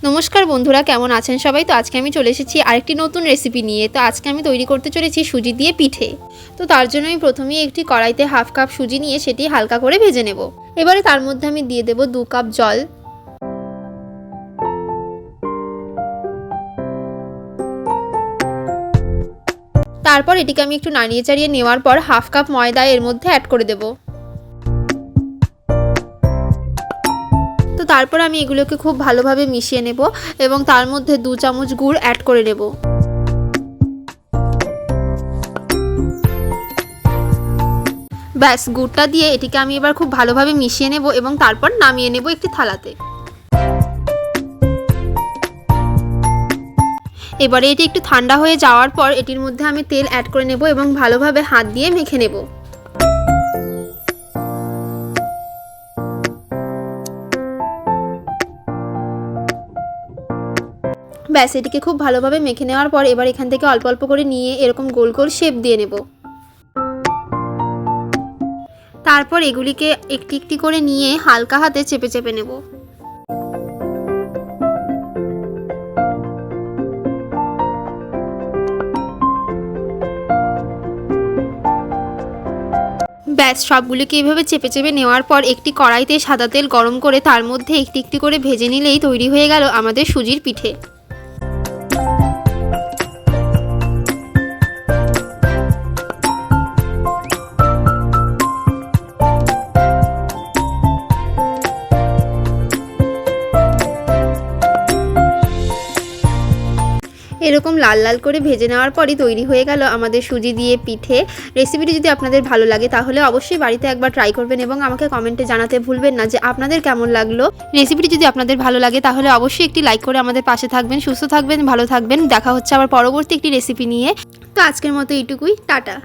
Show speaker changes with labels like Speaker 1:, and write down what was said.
Speaker 1: নমস্কার বন্ধুরা, কেমন আছেন সবাই? তো আজকে আমি চলে এসেছি আরেকটি নতুন রেসিপি নিয়ে। তো আজকে আমি তৈরি করতে চলেছি সুজি দিয়ে পিঠে। তো তার জন্য আমি প্রথমেই একটি কড়াইতে হাফ কাপ সুজি নিয়ে সেটি হালকা করে ভেজে নেব। এবারে তার মধ্যে আমি দিয়ে দেব 2 কাপ জল। তারপর এটিকে আমি একটু নাড়িয়ে চাড়িয়ে নেওয়ার পর হাফ কাপ ময়দা এর মধ্যে অ্যাড করে দেব। তো তারপর আমি এগুলোকে খুব ভালোভাবে মিশিয়ে নেব এবং তার মধ্যে 2 চামচ গুড় অ্যাড করে নেব। ব্যাস, গুড়টা দিয়ে এটিকে আমি এবার খুব ভালোভাবে মিশিয়ে নেব এবং তারপর নামিয়ে নেব একটি থালাতে। এবারে এটি একটু ঠান্ডা হয়ে যাওয়ার পর এটির মধ্যে আমি তেল অ্যাড করে নেব এবং ভালোভাবে হাত দিয়ে মেখে নেব। ব্যাস, এটিকে খুব ভালোভাবে মেখে নেওয়ার পর এবার এখান থেকে অল্প অল্প করে নিয়ে এরকম গোল গোল শেপ দিয়ে নেব। তারপর এগুলিকে একটি একটি করে নিয়ে হালকা হাতে চেপে চেপে নেব। ব্যাস, সবগুলিকে এইভাবে চেপে চেপে নেওয়ার পর একটি কড়াইতে সাদা তেল গরম করে তার মধ্যে একটি একটি করে ভেজে নিলেই তৈরি হয়ে গেল আমাদের সুজির পিঠে। এরকম লাল লাল করে ভেজে নেওয়ার পরই তৈরি হয়ে গেল আমাদের সুজি দিয়ে পিঠে। রেসিপিটি যদি আপনাদের ভালো লাগে তাহলে অবশ্যই বাড়িতে একবার ট্রাই করবেন এবং আমাকে কমেন্টে জানাতে ভুলবেন না যে আপনাদের কেমন লাগলো। রেসিপিটি যদি আপনাদের ভালো লাগে তাহলে অবশ্যই একটি লাইক করে আমাদের পাশে থাকবেন। সুস্থ থাকবেন, ভালো থাকবেন। দেখা হচ্ছে আবার পরবর্তী একটি রেসিপি নিয়ে। তো আজকের মতো এইটুকুই, টাটা।